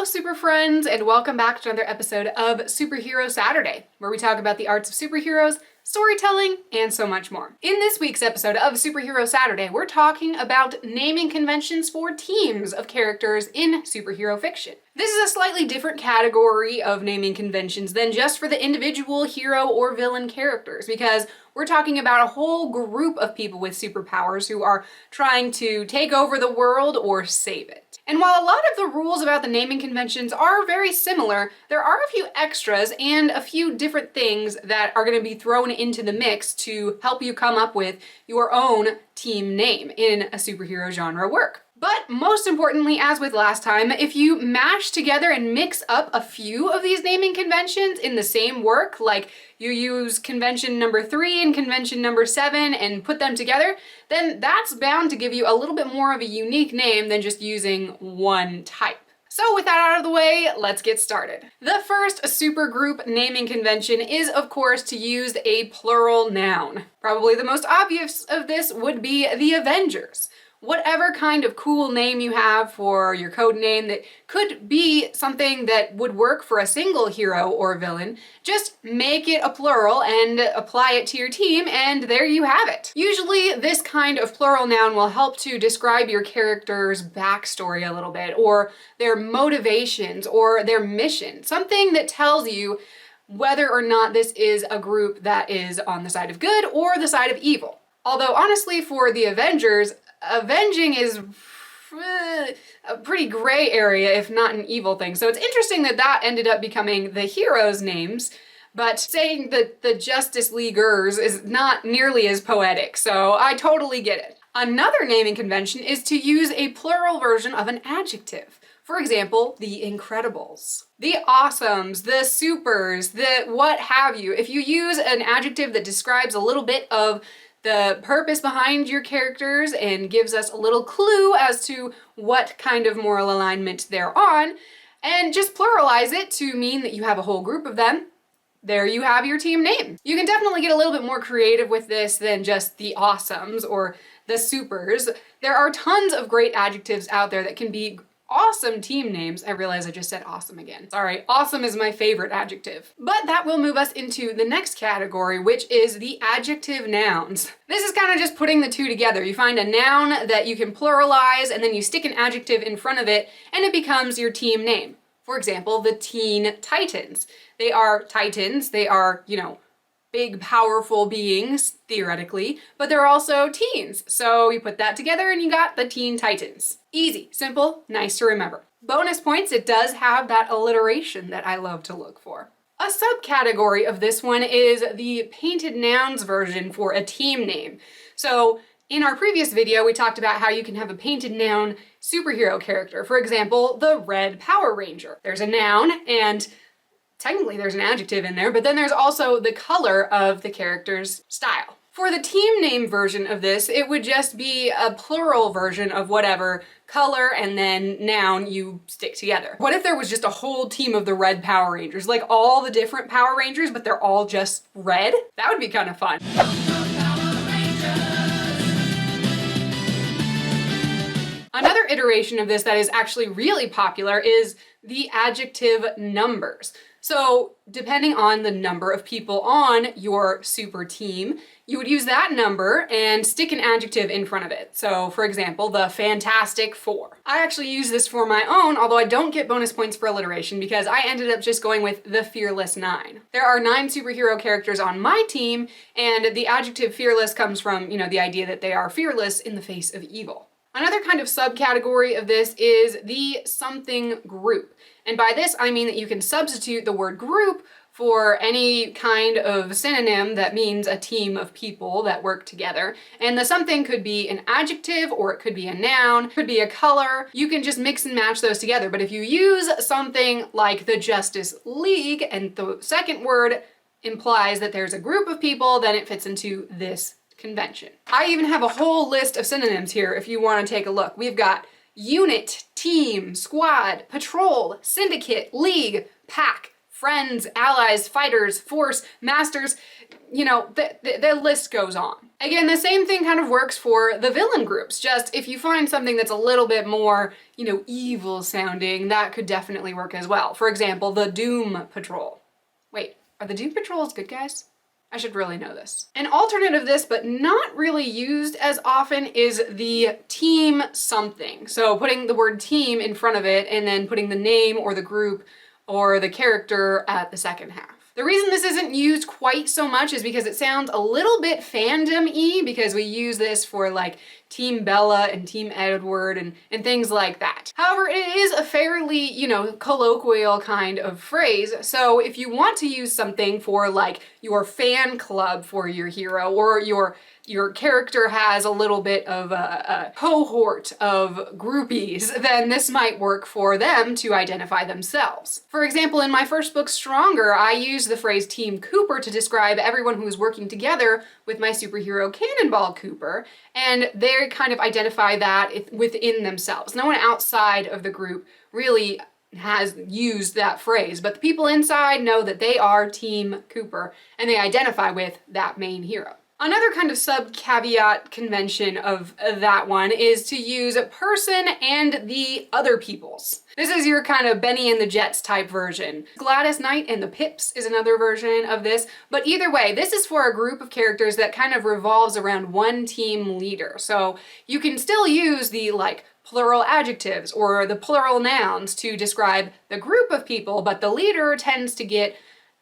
super friends, and welcome back to another episode of Superhero Saturday, where we talk about the arts of superheroes, storytelling, and so much more. In this week's episode of Superhero Saturday, we're talking about naming conventions for teams of characters in superhero fiction. This is a slightly different category of naming conventions than just for the individual hero or villain characters, because we're talking about a whole group of people with superpowers who are trying to take over the world or save it. And while a lot of the rules about the naming conventions are very similar, there are a few extras and a few different things that are going to be thrown into the mix to help you come up with your own team name in a superhero genre work. But most importantly, as with last time, if you mash together and mix up a few of these naming conventions in the same work, like you use convention number 3 and convention number 7 and put them together, then that's bound to give you a little bit more of a unique name than just using one type. So with that out of the way, let's get started. The first supergroup naming convention is, of course, to use a plural noun. Probably the most obvious of this would be the Avengers. Whatever kind of cool name you have for your code name that could be something that would work for a single hero or villain, just make it a plural and apply it to your team, and there you have it. Usually this kind of plural noun will help to describe your character's backstory a little bit, or their motivations, or their mission, something that tells you whether or not this is a group that is on the side of good or the side of evil. Although honestly, for the Avengers, avenging is a pretty gray area, if not an evil thing. So it's interesting that that ended up becoming the heroes' names, but saying that the Justice Leaguers is not nearly as poetic, so I totally get it. Another naming convention is to use a plural version of an adjective. For example, the Incredibles, the Awesomes, the Supers, the what have you. If you use an adjective that describes a little bit of the purpose behind your characters and gives us a little clue as to what kind of moral alignment they're on, and just pluralize it to mean that you have a whole group of them, there you have your team name. You can definitely get a little bit more creative with this than just the Awesomes or the Supers. There are tons of great adjectives out there that can be awesome team names. I realize I just said awesome again. Sorry, awesome is my favorite adjective. But that will move us into the next category, which is the adjective nouns. This is kind of just putting the two together. You find a noun that you can pluralize, and then you stick an adjective in front of it, and it becomes your team name. For example, the Teen Titans. They are titans. They are, big, powerful beings, theoretically, but they're also teens. So you put that together and you got the Teen Titans. Easy, simple, nice to remember. Bonus points, it does have that alliteration that I love to look for. A subcategory of this one is the painted nouns version for a team name. So in our previous video, we talked about how you can have a painted noun superhero character. For example, the Red Power Ranger. There's a noun, and technically there's an adjective in there, but then there's also the color of the character's style. For the team name version of this, it would just be a plural version of whatever color and then noun you stick together. What if there was just a whole team of the Red Power Rangers, like all the different Power Rangers, but they're all just red? That would be kind of fun. Another iteration of this that is actually really popular is the adjective numbers. So depending on the number of people on your super team, you would use that number and stick an adjective in front of it. So for example, the Fantastic Four. I actually use this for my own, although I don't get bonus points for alliteration because I ended up just going with the Fearless 9. There are 9 superhero characters on my team, and the adjective fearless comes from, the idea that they are fearless in the face of evil. Another kind of subcategory of this is the something group. And by this, I mean that you can substitute the word group for any kind of synonym that means a team of people that work together. And the something could be an adjective, or it could be a noun, could be a color. You can just mix and match those together. But if you use something like the Justice League, and the second word implies that there's a group of people, then it fits into this convention. I even have a whole list of synonyms here if you want to take a look. We've got unit, team, squad, patrol, syndicate, league, pack, friends, allies, fighters, force, masters, you know, the list goes on. Again, the same thing kind of works for the villain groups, just if you find something that's a little bit more, you know, evil sounding, that could definitely work as well. For example, the Doom Patrol. Wait, are the Doom Patrols good guys? I should really know this. An alternate of this, but not really used as often, is the team something. So putting the word team in front of it and then putting the name or the group or the character at the second half. The reason this isn't used quite so much is because it sounds a little bit fandom-y, because we use this for like Team Bella and Team Edward and things like that. However, it is a fairly, you know, colloquial kind of phrase, so if you want to use something for like your fan club for your hero, or your character has a little bit of a cohort of groupies, then this might work for them to identify themselves. For example, in my first book, Stronger, I used the phrase Team Cooper to describe everyone who was working together with my superhero Cannonball Cooper, and they kind of identify that within themselves. No one outside of the group really has used that phrase, but the people inside know that they are Team Cooper, and they identify with that main hero. Another kind of sub-caveat convention of that one is to use a person and the other peoples. This is your kind of Benny and the Jets type version. Gladys Knight and the Pips is another version of this, but either way, this is for a group of characters that kind of revolves around one team leader. So you can still use the like plural adjectives or the plural nouns to describe the group of people, but the leader tends to get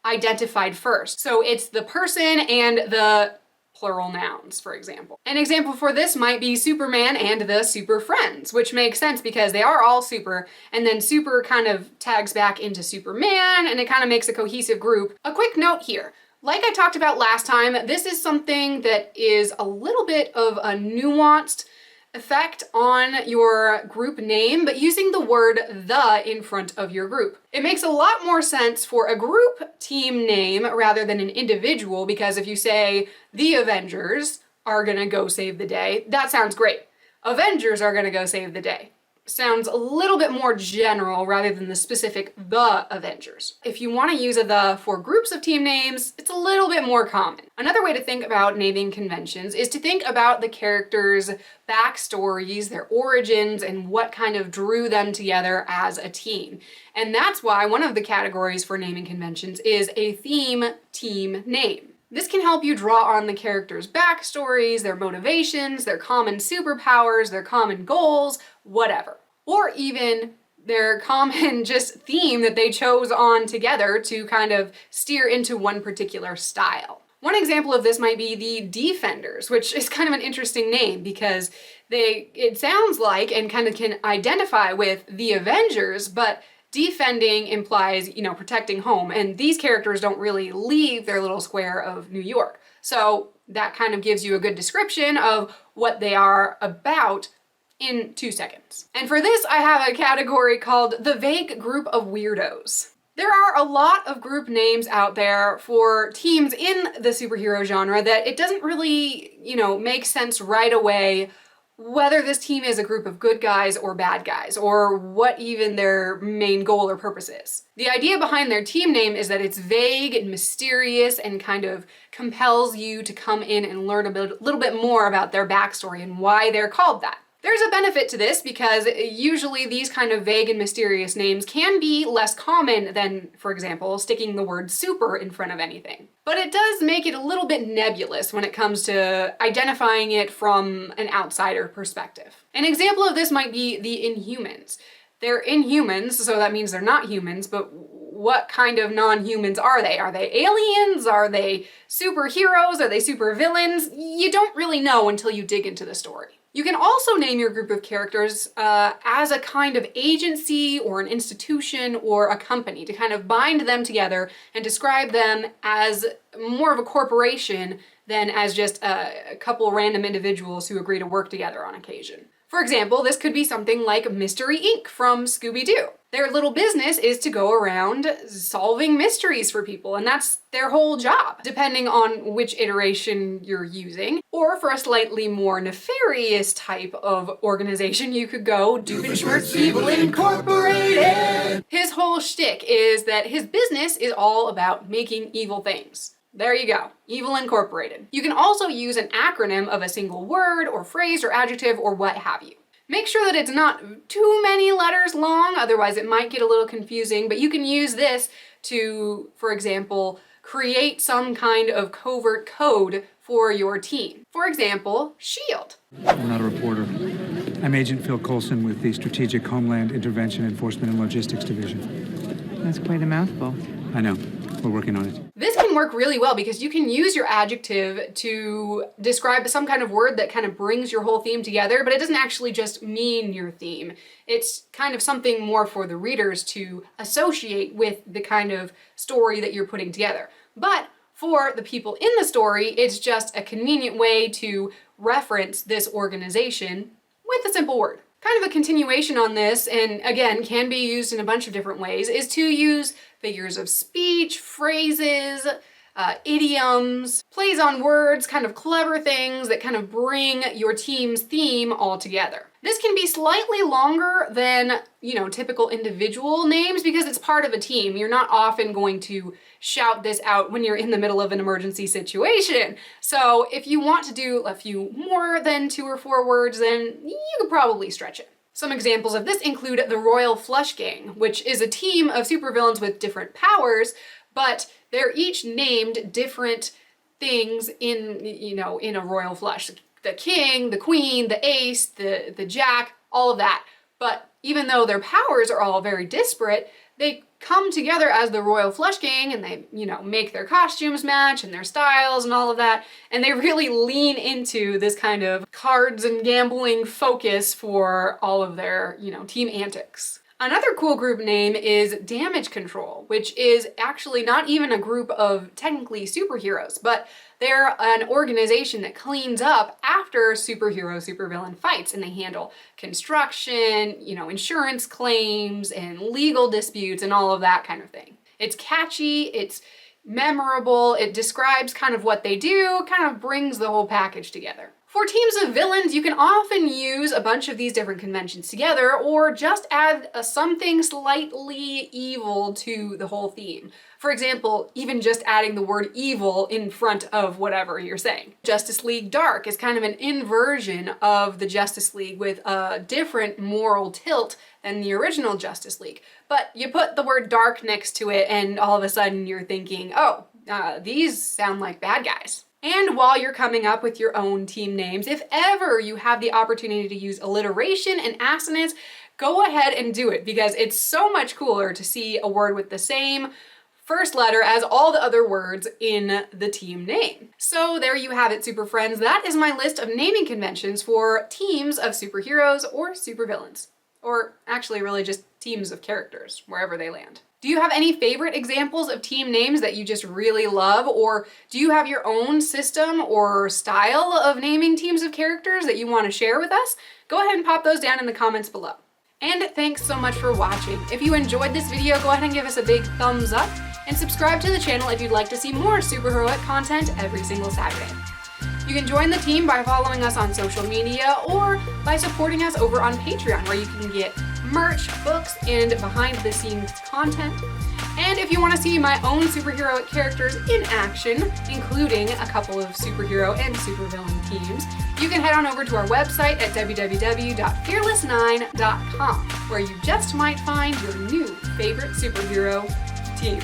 identified first. So it's the person and the plural nouns, for example. An example for this might be Superman and the Super Friends, which makes sense because they are all super, and then super kind of tags back into Superman, and it kind of makes a cohesive group. A quick note here. Like I talked about last time, this is something that is a little bit of a nuanced effect on your group name, but using the word the in front of your group. It makes a lot more sense for a group team name rather than an individual, because if you say the Avengers are gonna go save the day, that sounds great. Avengers are gonna go save the day sounds a little bit more general rather than the specific the Avengers. If you want to use a the for groups of team names, it's a little bit more common. Another way to think about naming conventions is to think about the characters' backstories, their origins, and what kind of drew them together as a team. And that's why one of the categories for naming conventions is a theme team name. This can help you draw on the characters' backstories, their motivations, their common superpowers, their common goals, whatever. Or even their common just theme that they chose on together to kind of steer into one particular style. One example of this might be the Defenders, which is kind of an interesting name because it sounds like and kind of can identify with the Avengers, but defending implies, you know, protecting home, and these characters don't really leave their little square of New York. So that kind of gives you a good description of what they are about in 2 seconds. And for this, I have a category called the vague group of weirdos. There are a lot of group names out there for teams in the superhero genre that it doesn't really, you know, make sense right away whether this team is a group of good guys or bad guys, or what even their main goal or purpose is. The idea behind their team name is that it's vague and mysterious and kind of compels you to come in and learn a little bit more about their backstory and why they're called that. There's a benefit to this because usually these kind of vague and mysterious names can be less common than, for example, sticking the word super in front of anything. But it does make it a little bit nebulous when it comes to identifying it from an outsider perspective. An example of this might be the Inhumans. They're Inhumans, so that means they're not humans, but what kind of non-humans are they? Are they aliens? Are they superheroes? Are they supervillains? You don't really know until you dig into the story. You can also name your group of characters as a kind of agency or an institution or a company to kind of bind them together and describe them as more of a corporation than as just a couple random individuals who agree to work together on occasion. For example, this could be something like Mystery Inc. from Scooby-Doo. Their little business is to go around solving mysteries for people, and that's their whole job, depending on which iteration you're using. Or for a slightly more nefarious type of organization, you could go Doofenshmirtz Evil Inc. His whole shtick is that his business is all about making evil things. There you go, Evil Incorporated. You can also use an acronym of a single word or phrase or adjective or what have you. Make sure that it's not too many letters long, otherwise it might get a little confusing, but you can use this to, for example, create some kind of covert code for your team. For example, SHIELD. I'm not a reporter. I'm Agent Phil Coulson with the Strategic Homeland Intervention Enforcement and Logistics Division. That's quite a mouthful. I know. We're working on it. This can work really well because you can use your adjective to describe some kind of word that kind of brings your whole theme together, but it doesn't actually just mean your theme. It's kind of something more for the readers to associate with the kind of story that you're putting together. But for the people in the story, it's just a convenient way to reference this organization with a simple word. Kind of a continuation on this, and again, can be used in a bunch of different ways, is to use figures of speech, phrases, idioms, plays on words, kind of clever things that kind of bring your team's theme all together. This can be slightly longer than, typical individual names because it's part of a team. You're not often going to shout this out when you're in the middle of an emergency situation. So if you want to do a few more than 2 or 4 words, then you could probably stretch it. Some examples of this include the Royal Flush Gang, which is a team of supervillains with different powers, but they're each named different things in a royal flush. The king, the queen, the ace, the jack, all of that. But even though their powers are all very disparate, they come together as the Royal Flush Gang and they, make their costumes match and their styles and all of that. And they really lean into this kind of cards and gambling focus for all of their, team antics. Another cool group name is Damage Control, which is actually not even a group of technically superheroes, but they're an organization that cleans up after supervillain fights, and they handle construction, insurance claims and legal disputes and all of that kind of thing. It's catchy, it's memorable, it describes kind of what they do, kind of brings the whole package together. For teams of villains, you can often use a bunch of these different conventions together or just add something slightly evil to the whole theme. For example, even just adding the word evil in front of whatever you're saying. Justice League Dark is kind of an inversion of the Justice League with a different moral tilt than the original Justice League. But you put the word dark next to it and all of a sudden you're thinking, these sound like bad guys. And while you're coming up with your own team names, if ever you have the opportunity to use alliteration and assonance, go ahead and do it because it's so much cooler to see a word with the same first letter as all the other words in the team name. So there you have it, super friends. That is my list of naming conventions for teams of superheroes or supervillains. Or actually really just teams of characters, wherever they land. Do you have any favorite examples of team names that you just really love? Or do you have your own system or style of naming teams of characters that you want to share with us? Go ahead and pop those down in the comments below. And thanks so much for watching. If you enjoyed this video, go ahead and give us a big thumbs up and subscribe to the channel if you'd like to see more superheroic content every single Saturday. You can join the team by following us on social media or by supporting us over on Patreon, where you can get merch, books, and behind-the-scenes content. And if you want to see my own superheroic characters in action, including a couple of superhero and supervillain teams, you can head on over to our website at www.fearless9.com, where you just might find your new favorite superhero team.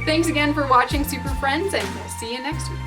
Thanks again for watching, Super Friends, and we'll see you next week.